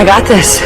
I got this.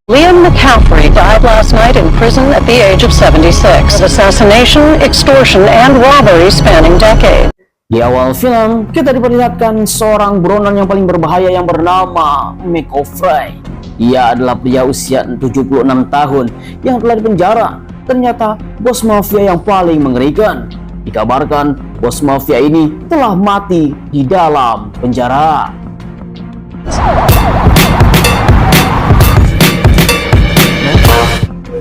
Liam McCaffrey died last night in prison at the age of 76. Assassination, extortion, and robbery spanning decades. Di awal film, kita diperlihatkan seorang buronan yang paling berbahaya yang bernama McCaffrey. Ia adalah pria usia 76 tahun yang telah dipenjara. Ternyata bos mafia yang paling mengerikan. Dikabarkan bos mafia ini telah mati di dalam penjara.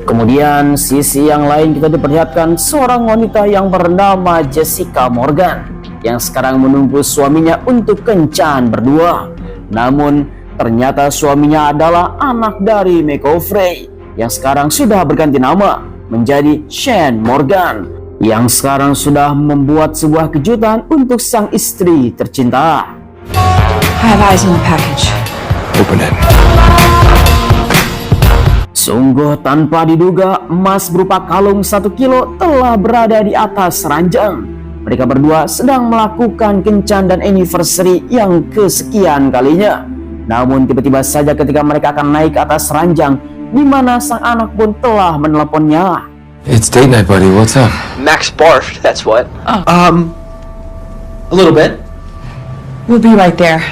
Kemudian sisi yang lain kita diperlihatkan seorang wanita yang bernama Jessica Morgan yang sekarang menunggu suaminya untuk kencan berdua. Namun ternyata suaminya adalah anak dari McCaffrey yang sekarang sudah berganti nama menjadi Shane Morgan yang sekarang sudah membuat sebuah kejutan untuk sang istri tercinta. I have eyes on the package. Open it. Sungguh tanpa diduga, emas berupa kalung 1 kilo telah berada di atas ranjang. Mereka berdua sedang melakukan kencan dan anniversary yang kesekian kalinya. Namun tiba-tiba saja ketika mereka akan naik ke atas ranjang, di mana sang anak pun telah meneleponnya. It's date night, buddy. What's up? Max barfed, that's what. Oh. A little bit. We'll be right there.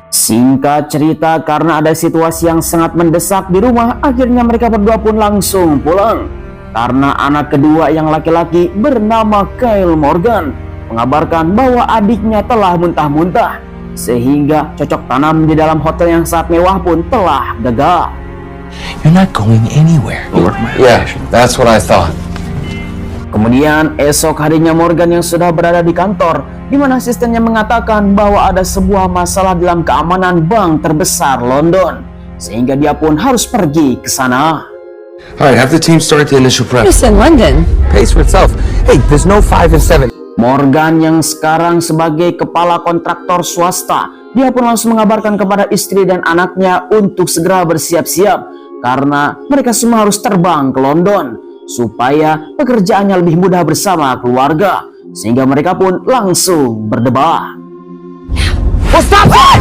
Singkat cerita, karena ada situasi yang sangat mendesak di rumah, akhirnya mereka berdua pun langsung pulang. Karena anak kedua yang laki-laki bernama Kyle Morgan mengabarkan bahwa adiknya telah muntah-muntah, sehingga cocok tanam di dalam hotel yang sangat mewah pun telah gagal. You're not going anywhere. Yeah, that's what I thought. Kemudian esok harinya Morgan yang sudah berada di kantor, di mana asistennya mengatakan bahwa ada sebuah masalah dalam keamanan bank terbesar London, sehingga dia pun harus pergi ke sana. Alright, have the team start the initial prep. Just in London. Pays for itself. Hey, there's no 5 and 7. Morgan yang sekarang sebagai kepala kontraktor swasta, dia pun langsung mengabarkan kepada istri dan anaknya untuk segera bersiap-siap, karena mereka semua harus terbang ke London supaya pekerjaannya lebih mudah bersama keluarga, sehingga mereka pun langsung berdebat. Well, stop that!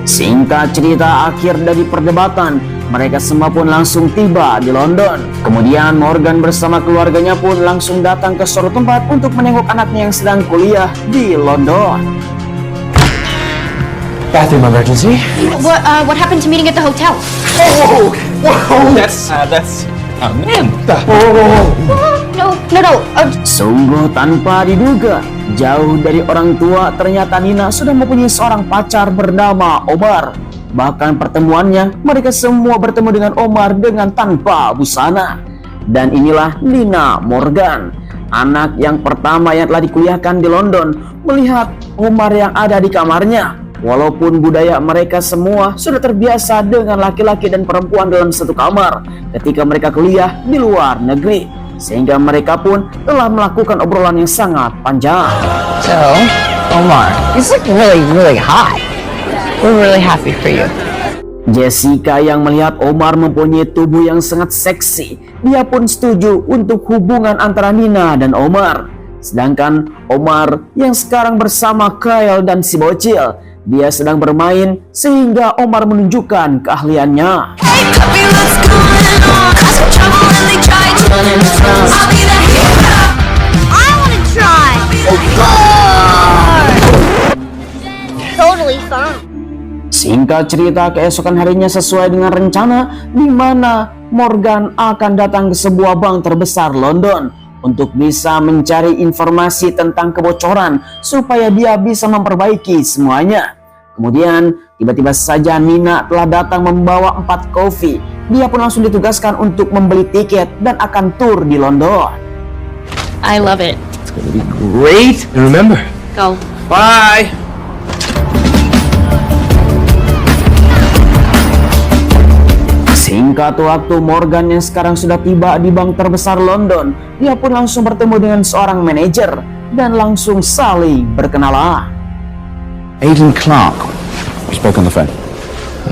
Singkat cerita, akhir dari perdebatan, mereka semua pun langsung tiba di London. Kemudian Morgan bersama keluarganya pun langsung datang ke suatu tempat untuk menengok anaknya yang sedang kuliah di London. Bathroom emergency. What happened to meeting at the hotel? Whoa! That's Amanda. No. Sungguh tanpa diduga, jauh dari orang tua, ternyata Nina sudah mempunyai seorang pacar bernama Omar. Bahkan pertemuannya, mereka semua bertemu dengan Omar dengan tanpa busana. Dan inilah Nina Morgan, anak yang pertama yang telah dikuliahkan di London, melihat Omar yang ada di kamarnya. Walaupun budaya mereka semua sudah terbiasa dengan laki-laki dan perempuan dalam satu kamar ketika mereka kuliah di luar negeri, sehingga mereka pun telah melakukan obrolan yang sangat panjang. So, Omar, you look really, really hot. We're really happy for you. Jessica yang melihat Omar mempunyai tubuh yang sangat seksi, dia pun setuju untuk hubungan antara Nina dan Omar. Sedangkan Omar yang sekarang bersama Kyle dan si bocil, dia sedang bermain sehingga Omar menunjukkan keahliannya. Singkat cerita, keesokan harinya sesuai dengan rencana, di mana Morgan akan datang ke sebuah bank terbesar London untuk bisa mencari informasi tentang kebocoran supaya dia bisa memperbaiki semuanya. Kemudian tiba-tiba saja Nina telah datang membawa 4 kopi. Dia pun langsung ditugaskan untuk membeli tiket dan akan tur di London. I love it. It's gonna be great. And remember, Go. bye. Singkat waktu, Morgan yang sekarang sudah tiba di bank terbesar London, dia pun langsung bertemu dengan seorang manajer dan langsung saling berkenalan. Aidan Clark. We spoke on the phone.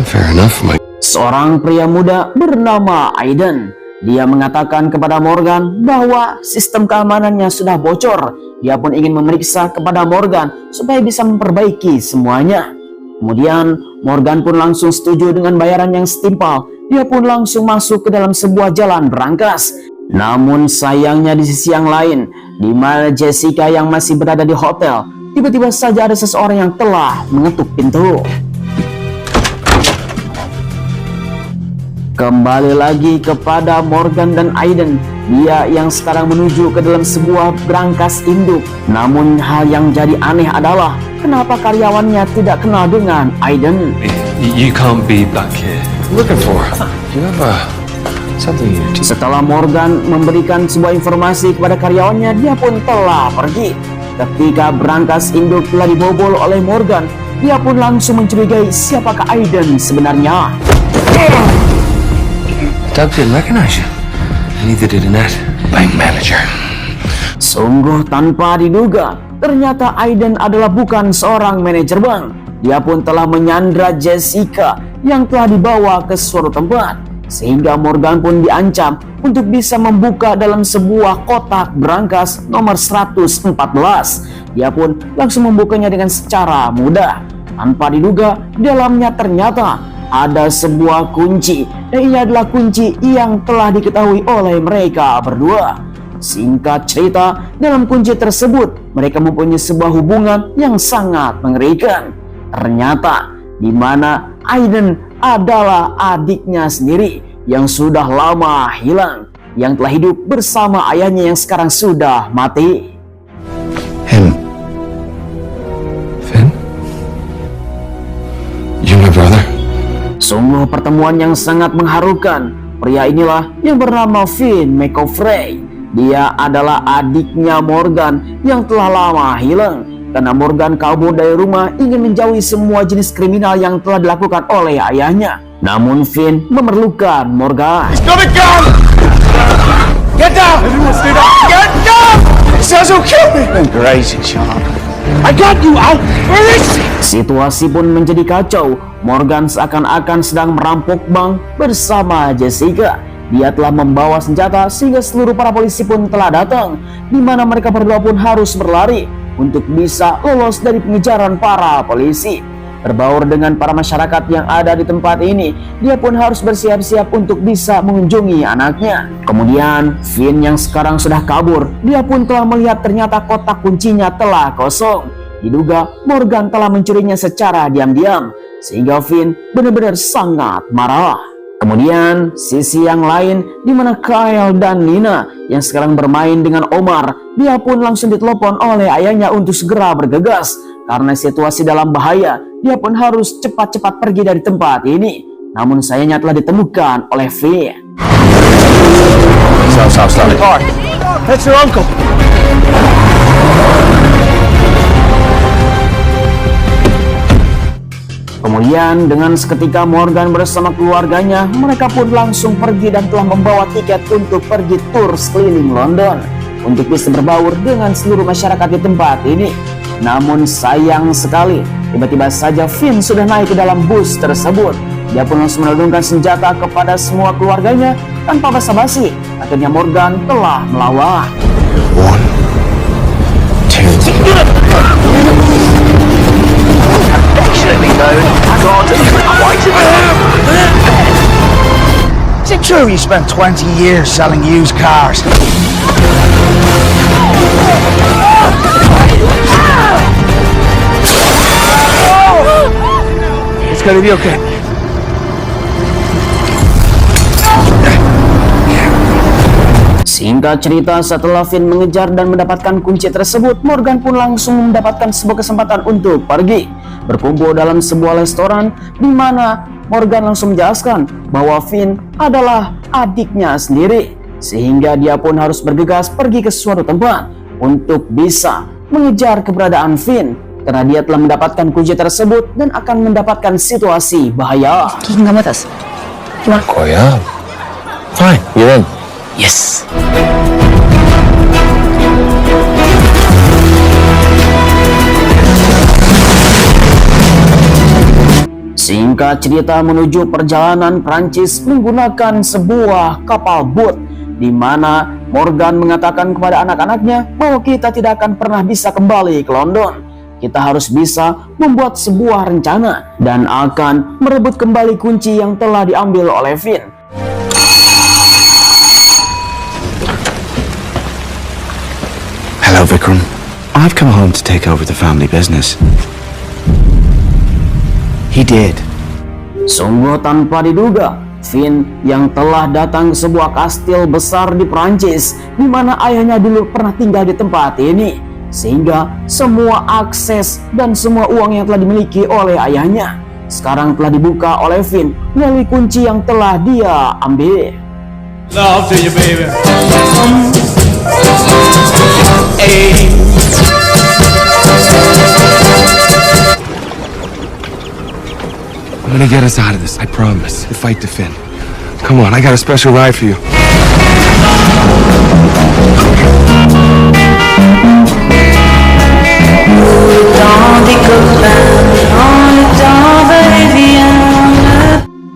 Fair enough, Mike. Seorang pria muda bernama Aidan. Dia mengatakan kepada Morgan bahwa sistem keamanannya sudah bocor. Dia pun ingin memeriksa kepada Morgan supaya bisa memperbaiki semuanya. Kemudian Morgan pun langsung setuju dengan bayaran yang setimpal. Dia pun langsung masuk ke dalam sebuah jalan berangkas. Namun sayangnya di sisi yang lain, di mana Jessica yang masih berada di hotel, tiba-tiba saja ada seseorang yang telah mengetuk pintu. Kembali lagi kepada Morgan dan Aidan. Dia yang sekarang menuju ke dalam sebuah brankas induk. Namun hal yang jadi aneh adalah kenapa karyawannya tidak kenal dengan Aidan. You can't be back here. Looking for. You have something in your teeth. Setelah Morgan memberikan sebuah informasi kepada karyawannya, dia pun telah pergi. Ketika brankas induk telah dibobol oleh Morgan, dia pun langsung mencurigai siapakah Aidan sebenarnya. Doug didn't recognize you. Neither did Annette. Bank manager. Sungguh tanpa diduga, ternyata Aidan adalah bukan seorang manajer bank. Dia pun telah menyandra Jessica yang telah dibawa ke suatu tempat. Sehingga Morgan pun diancam untuk bisa membuka dalam sebuah kotak brankas nomor 114. Dia pun langsung membukanya dengan secara mudah. Tanpa diduga, di dalamnya ternyata ada sebuah kunci. Dan ini adalah kunci yang telah diketahui oleh mereka berdua. Singkat cerita, dalam kunci tersebut mereka mempunyai sebuah hubungan yang sangat mengerikan. Ternyata di mana Aidan adalah adiknya sendiri yang sudah lama hilang, yang telah hidup bersama ayahnya yang sekarang sudah mati. Him. Finn? You my brother? Sungguh pertemuan yang sangat mengharukan. Pria inilah yang bernama Finn McCaffrey. Dia adalah adiknya Morgan yang telah lama hilang. Karena Morgan kabur dari rumah ingin menjauhi semua jenis kriminal yang telah dilakukan oleh ayahnya. Namun Finn memerlukan Morgan. Got a gun! Get down! Get down! It says he'll kill me! Been crazy, Sean. I got you out! Where is he? Situasi pun menjadi kacau. Morgan seakan-akan sedang merampok bank bersama Jessica. Dia telah membawa senjata sehingga seluruh para polisi pun telah datang, di mana mereka berdua pun harus berlari untuk bisa lolos dari pengejaran para polisi. Berbaur dengan para masyarakat yang ada di tempat ini, dia pun harus bersiap-siap untuk bisa mengunjungi anaknya. Kemudian Finn yang sekarang sudah kabur, dia pun telah melihat ternyata kotak kuncinya telah kosong. Diduga Morgan telah mencurinya secara diam-diam, sehingga Finn benar-benar sangat marah. Kemudian sisi yang lain di mana Kyle dan Nina yang sekarang bermain dengan Omar, dia pun langsung ditelepon oleh ayahnya untuk segera bergegas karena situasi dalam bahaya. Dia pun harus cepat-cepat pergi dari tempat ini. Namun sayangnya telah ditemukan oleh Finn. Stop. That's your uncle. Kemudian dengan seketika Morgan bersama keluarganya, mereka pun langsung pergi dan telah membawa tiket untuk pergi tur sekeliling London untuk bisa berbaur dengan seluruh masyarakat di tempat ini. Namun sayang sekali, tiba-tiba saja Finn sudah naik ke dalam bus tersebut. Dia pun langsung menodongkan senjata kepada semua keluarganya tanpa basa-basi. Akhirnya Morgan telah melawan. 1, 2. Affectionately known as quite a Is it true you spent 20 years selling used cars? It's gonna be okay. Singkat cerita, setelah Finn mengejar dan mendapatkan kunci tersebut, Morgan pun langsung mendapatkan sebuah kesempatan untuk pergi. berkumpul dalam sebuah restoran di mana Morgan langsung menjelaskan bahwa Finn adalah adiknya sendiri, sehingga dia pun harus bergegas pergi ke suatu tempat untuk bisa mengejar keberadaan Finn karena dia telah mendapatkan kunci tersebut dan akan mendapatkan situasi bahaya. You can come with us. Oh yeah. Fine, you're in. Yes. Singkat cerita, menuju perjalanan Prancis menggunakan sebuah kapal boat di mana Morgan mengatakan kepada anak-anaknya bahwa kita tidak akan pernah bisa kembali ke London. Kita harus bisa membuat sebuah rencana dan akan merebut kembali kunci yang telah diambil oleh Finn. Hello, Vikram. I've come home to take over the family business. He did. Sungguh tanpa diduga, Finn yang telah datang ke sebuah kastil besar di Prancis di mana ayahnya dulu pernah tinggal di tempat ini, sehingga semua akses dan semua uang yang telah dimiliki oleh ayahnya sekarang telah dibuka oleh Finn melalui kunci yang telah dia ambil. Love to you, baby. Hey. I'm gonna get us out of this, I promise. The fight to Finn. Come on, I got a special ride for you.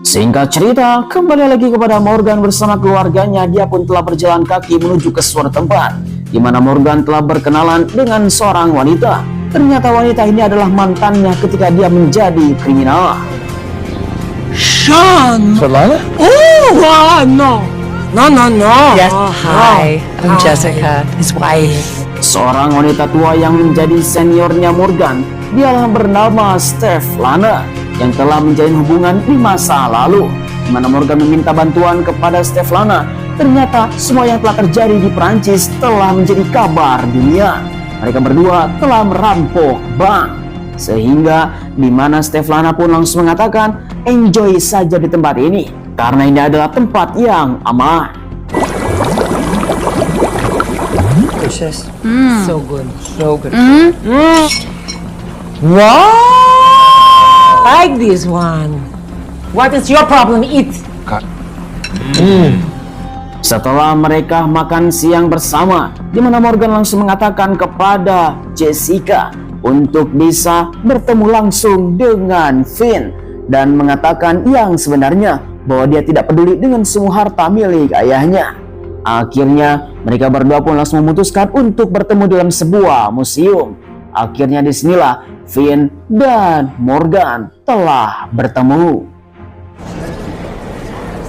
Singkat cerita, kembali lagi kepada Morgan bersama keluarganya. Dia pun telah berjalan kaki menuju ke suatu tempat di mana Morgan telah berkenalan dengan seorang wanita. Ternyata wanita ini adalah mantannya ketika dia menjadi kriminal. Sean! Solana? Oh, no! No. Yes. Hi, I'm Jessica, his wife. Seorang wanita tua yang menjadi seniornya Morgan, dialah bernama Steflana yang telah menjalin hubungan di masa lalu, di mana Morgan meminta bantuan kepada Steflana. Ternyata semua yang telah terjadi di Prancis telah menjadi kabar dunia. Mereka berdua telah merampok bank, sehingga di mana Steflana pun langsung mengatakan enjoy saja di tempat ini karena ini adalah tempat yang aman. Delicious. So good. So good. Wow! Like this one. What is your problem? Eat. Setelah mereka makan siang bersama, di mana Morgan langsung mengatakan kepada Jessica untuk bisa bertemu langsung dengan Finn dan mengatakan yang sebenarnya bahwa dia tidak peduli dengan semua harta milik ayahnya. Akhirnya mereka berdua pun langsung memutuskan untuk bertemu dalam sebuah museum. Akhirnya disinilah Finn dan Morgan telah bertemu.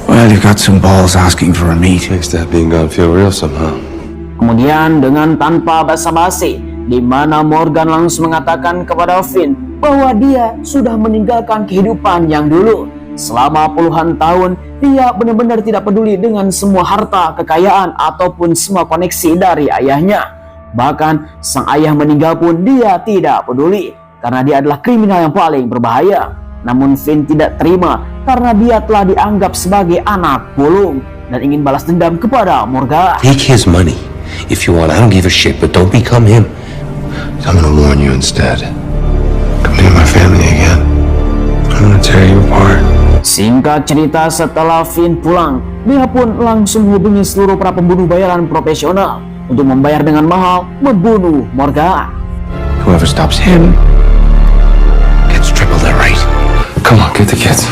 Well, you got some balls asking for a meet. Makes that being gone feel real somehow. Kemudian dengan tanpa basa-basi, di mana Morgan langsung mengatakan kepada Finn bahwa dia sudah meninggalkan kehidupan yang dulu. Selama puluhan tahun, dia benar-benar tidak peduli dengan semua harta, kekayaan, ataupun semua koneksi dari ayahnya. Bahkan sang ayah meninggal pun dia tidak peduli, karena dia adalah kriminal yang paling berbahaya. Namun Finn tidak terima karena dia telah dianggap sebagai anak sulung dan ingin balas dendam kepada Morgan. Take his money if you want. I don't give a shit, but don't become him. I'm gonna warn you instead. Come near my family again. I'm gonna tear you apart. Singkat cerita, setelah Finn pulang, dia pun langsung menghubungi seluruh para pembunuh bayaran profesional untuk membayar dengan mahal membunuh Morgan. Whoever stops him gets triple their rate. Come on, get the kids.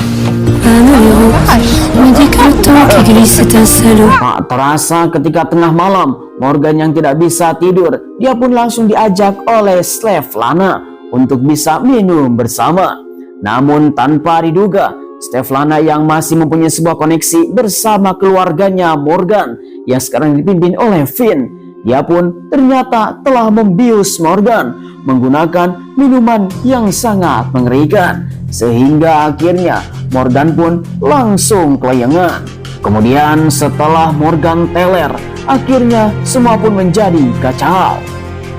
Tak terasa ketika tengah malam, Morgan yang tidak bisa tidur, dia pun langsung diajak oleh Steflana untuk bisa minum bersama. Namun tanpa diduga, Steflana yang masih mempunyai sebuah koneksi bersama keluarganya Morgan yang sekarang dipimpin oleh Finn, dia pun ternyata telah membius Morgan menggunakan minuman yang sangat mengerikan, sehingga akhirnya Morgan pun langsung kelayangan. Kemudian setelah Morgan teler, akhirnya semua pun menjadi kacau.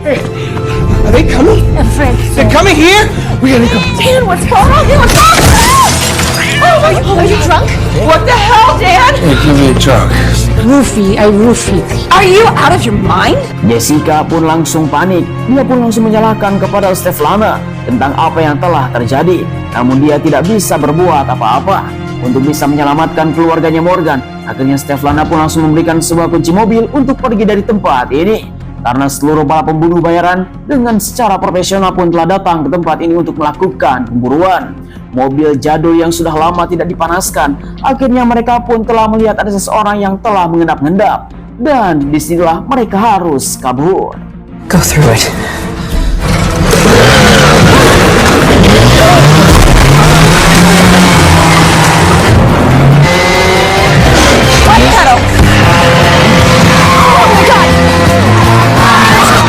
Are they coming? They're coming here? We gotta go. Dan, what's going on? Dan, what's wrong? Oh, are you drunk? What the hell, Dan? Hey, give me a drug. Roofie. Are you out of your mind? Jessica pun langsung panik. Dia pun langsung menyalahkan kepada Svetlana tentang apa yang telah terjadi. Namun dia tidak bisa berbuat apa-apa untuk bisa menyelamatkan keluarganya Morgan. Akhirnya Svetlana pun langsung memberikan sebuah kunci mobil untuk pergi dari tempat ini. Karena seluruh para pembunuh bayaran dengan secara profesional pun telah datang ke tempat ini untuk melakukan pemburuan. Mobil jadul yang sudah lama tidak dipanaskan. Akhirnya mereka pun telah melihat ada seseorang yang telah mengendap-endap. Dan disinilah mereka harus kabur. Go through it.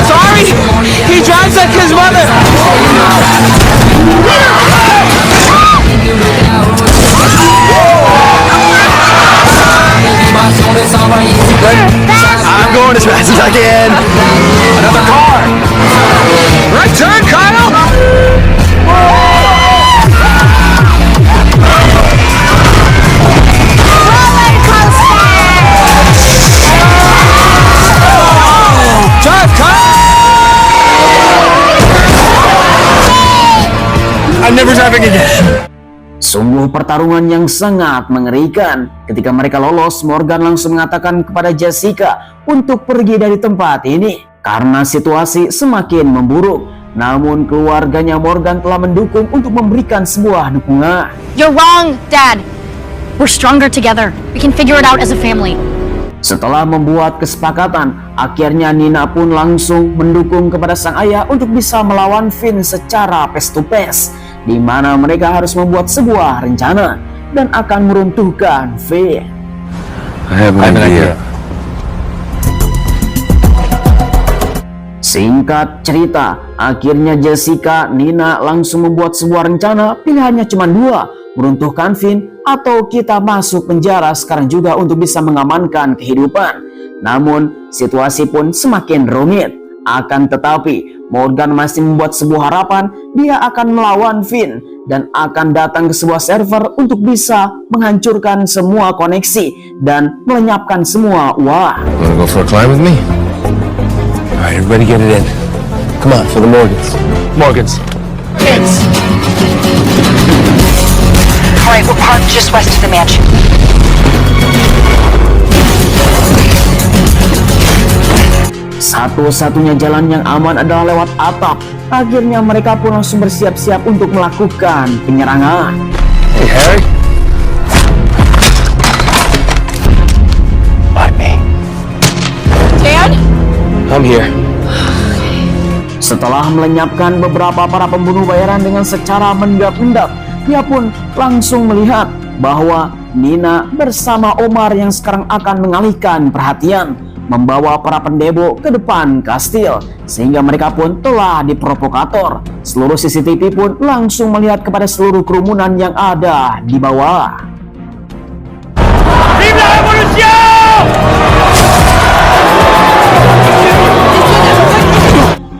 Sorry! He drives like his mother! I'm going as fast as I can! Another car! Right turn, Kyle! Drive, Kyle! I'm never driving again. Sungguh pertarungan yang sangat mengerikan. Ketika mereka lolos, Morgan langsung mengatakan kepada Jessica untuk pergi dari tempat ini karena situasi semakin memburuk. Namun keluarganya Morgan telah mendukung untuk memberikan sebuah dukungan. You're wrong, Dad. We're stronger together. We can figure it out as a family. Setelah membuat kesepakatan, akhirnya Nina pun langsung mendukung kepada sang ayah untuk bisa melawan Finn secara face to face, di mana mereka harus membuat sebuah rencana dan akan meruntuhkan Finn. I have an idea. Singkat cerita, akhirnya Jessica, Nina langsung membuat sebuah rencana. Pilihannya cuma dua, meruntuhkan Finn atau kita masuk penjara sekarang juga untuk bisa mengamankan kehidupan. Namun situasi pun semakin rumit. Akan tetapi Morgan masih membuat sebuah harapan. Dia akan melawan Finn dan akan datang ke sebuah server untuk bisa menghancurkan semua koneksi dan melenyapkan semua uang. Wanna go for a climb with me? Alright, everybody get it in. Come on, for the Morgans. Morgans. Alright, we're parked just west of the mansion. Satu-satunya jalan yang aman adalah lewat atap. Akhirnya mereka pun langsung bersiap-siap untuk melakukan penyerangan. Hey, Harry. Fight me. Dad? I'm here. Setelah melenyapkan beberapa para pembunuh bayaran dengan secara mengendap-endap, dia pun langsung melihat bahwa Nina bersama Omar yang sekarang akan mengalihkan perhatian, membawa para pendebo ke depan kastil, sehingga mereka pun telah diprovokator. Seluruh CCTV pun langsung melihat kepada seluruh kerumunan yang ada di bawah.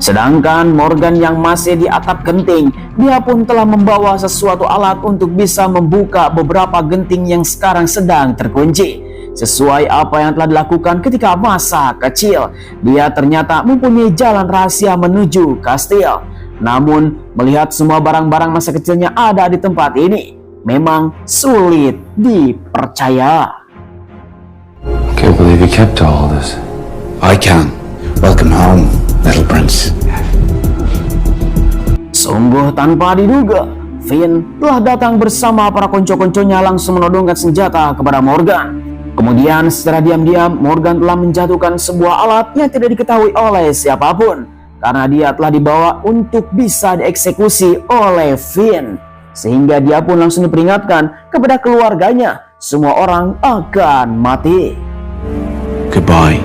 Sedangkan Morgan yang masih di atap genting, dia pun telah membawa sesuatu alat untuk bisa membuka beberapa genting yang sekarang sedang terkunci. Sesuai apa yang telah dilakukan ketika masa kecil, dia ternyata mempunyai jalan rahasia menuju kastil. Namun melihat semua barang-barang masa kecilnya ada di tempat ini, memang sulit dipercaya. Can't believe you kept all this. I can. Welcome home, little prince. Sungguh tanpa diduga, Finn telah datang bersama para konco-konconya langsung menodongkan senjata kepada Morgan. Kemudian secara diam-diam Morgan telah menjatuhkan sebuah alat yang tidak diketahui oleh siapapun, karena dia telah dibawa untuk bisa dieksekusi oleh Finn. Sehingga dia pun langsung diperingatkan kepada keluarganya, semua orang akan mati. Goodbye.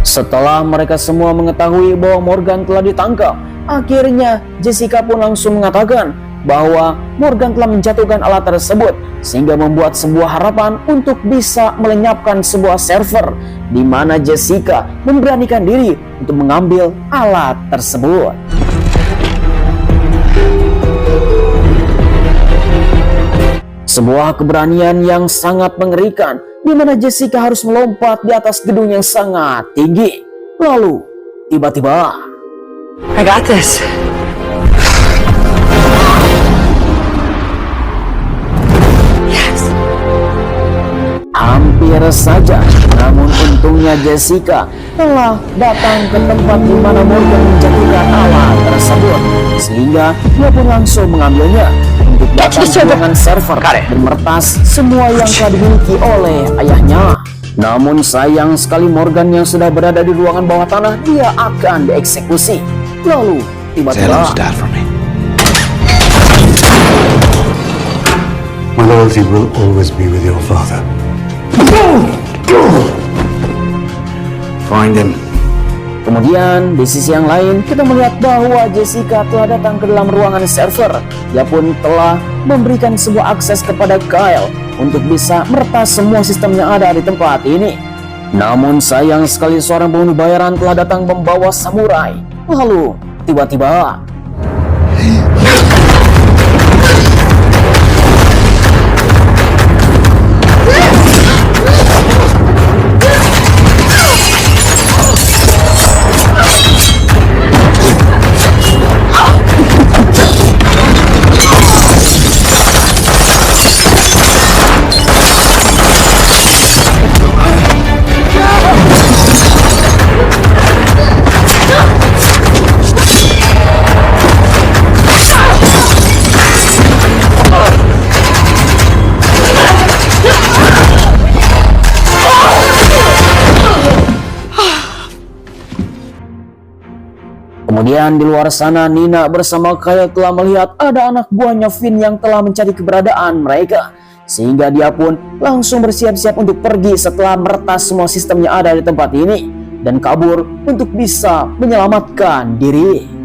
Setelah mereka semua mengetahui bahwa Morgan telah ditangkap, akhirnya Jessica pun langsung mengatakan bahwa Morgan telah menjatuhkan alat tersebut, sehingga membuat sebuah harapan untuk bisa melenyapkan sebuah server, di mana Jessica memberanikan diri untuk mengambil alat tersebut. Sebuah keberanian yang sangat mengerikan, di mana Jessica harus melompat di atas gedung yang sangat tinggi. Lalu, tiba-tiba, I got this. hampir saja. Namun untungnya Jessica telah datang ke tempat di mana Morgan menjatuhkan alat tersebut, sehingga dia pun langsung mengambilnya untuk datang ke ruangan server dan meretas semua yang telah dimiliki oleh ayahnya. Namun sayang sekali Morgan yang sudah berada di ruangan bawah tanah, dia akan dieksekusi. Lalu tiba-tiba, My loyalty will always be with your father. Find him. kemudian di sisi yang lain kita melihat bahwa Jessica telah datang ke dalam ruangan server. Dia pun telah memberikan sebuah akses kepada Kyle untuk bisa meretas semua sistem yang ada di tempat ini. Namun sayang sekali seorang pembunuh bayaran telah datang membawa samurai. Lalu tiba-tiba kemudian di luar sana Nina bersama Kyle telah melihat ada anak buahnya Finn yang telah mencari keberadaan mereka, sehingga dia pun langsung bersiap-siap untuk pergi setelah meretas semua sistem yang ada di tempat ini dan kabur untuk bisa menyelamatkan diri.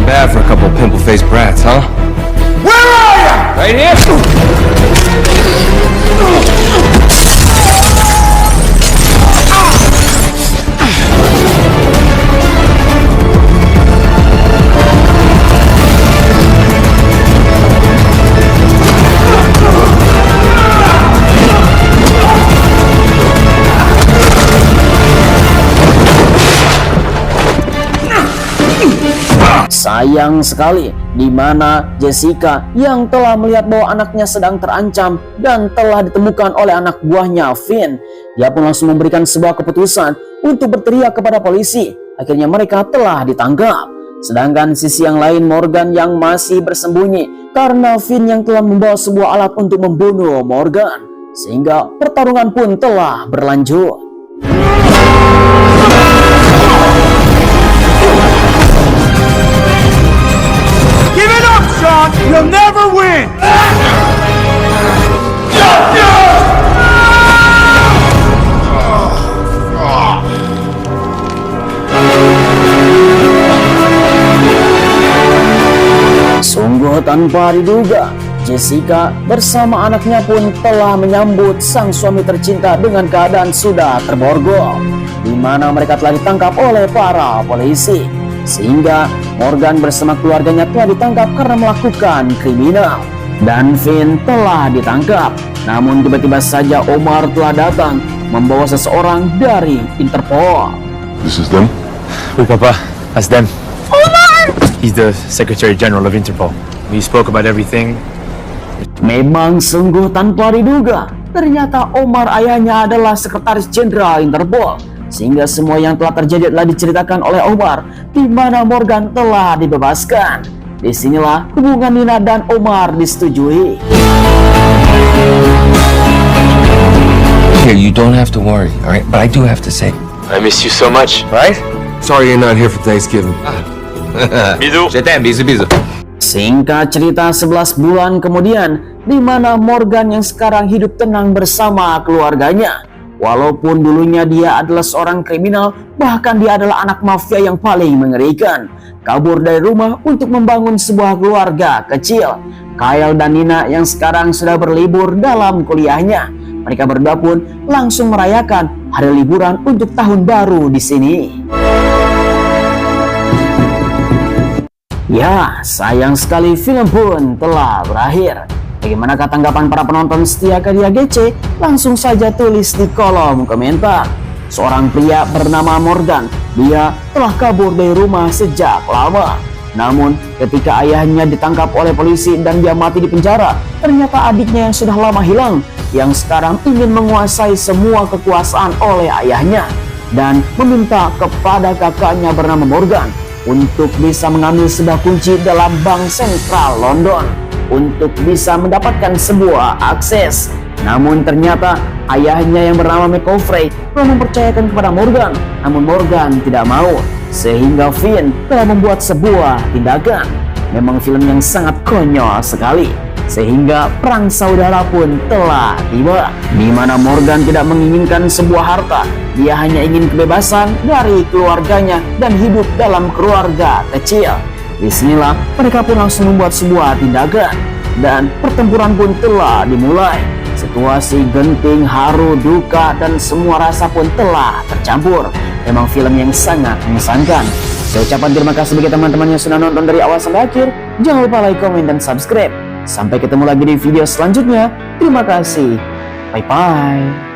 Bad for a couple pimple-faced brats, huh? Where are you? Right here! Sayang sekali, di mana Jessica yang telah melihat bahwa anaknya sedang terancam dan telah ditemukan oleh anak buahnya Finn, dia pun langsung memberikan sebuah keputusan untuk berteriak kepada polisi. Akhirnya mereka telah ditangkap. Sedangkan sisi yang lain Morgan yang masih bersembunyi karena Finn yang telah membawa sebuah alat untuk membunuh Morgan, sehingga pertarungan pun telah berlanjut. You'll never win! Sungguh tanpa diduga, Jessica bersama anaknya pun telah menyambut sang suami tercinta dengan keadaan sudah terborgol, di mana mereka telah ditangkap oleh para polisi. Sehingga Morgan bersama keluarganya telah ditangkap karena melakukan kriminal. Dan Finn telah ditangkap. Namun tiba-tiba saja Omar telah datang membawa seseorang dari Interpol. This is them? Oui, Papa. That's them. Omar! He's the Secretary General of Interpol. We spoke about everything. Memang sungguh tanpa diduga, ternyata Omar ayahnya adalah Sekretaris Jenderal Interpol. Sehingga semua yang telah terjadi telah diceritakan oleh Omar, di mana Morgan telah dibebaskan. Disinilah hubungan Nina dan Omar disetujui. Here, you don't have to worry, alright? But I do have to say, I miss you so much. right? Sorry you're not here for Thanksgiving. Bisous. Je t'aime, bisous, bisous. Singkat cerita 11 bulan kemudian, di mana Morgan yang sekarang hidup tenang bersama keluarganya. Walaupun dulunya dia adalah seorang kriminal, bahkan dia adalah anak mafia yang paling mengerikan. Kabur dari rumah untuk membangun sebuah keluarga kecil. Kyle dan Nina yang sekarang sudah berlibur dalam kuliahnya. mereka berdua pun langsung merayakan hari liburan untuk tahun baru di sini. Ya, sayang sekali film pun telah berakhir. Bagaimanakah tanggapan para penonton setia Karya GC? Langsung saja tulis di kolom komentar. Seorang pria bernama Morgan, dia telah kabur dari rumah sejak lama. Namun ketika ayahnya ditangkap oleh polisi dan dia mati di penjara, ternyata adiknya yang sudah lama hilang, yang sekarang ingin menguasai semua kekuasaan oleh ayahnya dan meminta kepada kakaknya bernama Morgan untuk bisa mengambil sebuah kunci dalam bank sentral London untuk bisa mendapatkan sebuah akses. Namun ternyata ayahnya yang bernama McCaffrey telah mempercayakan kepada Morgan, namun Morgan tidak mau, sehingga Finn telah membuat sebuah tindakan. Memang film yang sangat konyol sekali, sehingga perang saudara pun telah tiba, di mana Morgan tidak menginginkan sebuah harta, dia hanya ingin kebebasan dari keluarganya dan hidup dalam keluarga kecil. Disinilah mereka pun langsung membuat sebuah tindakan dan pertempuran pun telah dimulai. Situasi genting, haru, duka, dan semua rasa pun telah tercampur. Memang film yang sangat mengesankan. Saya ucapkan terima kasih bagi teman-teman yang sudah nonton dari awal sampai akhir. Jangan lupa like, komen, dan subscribe. Sampai ketemu lagi di video selanjutnya. Terima kasih. Bye-bye.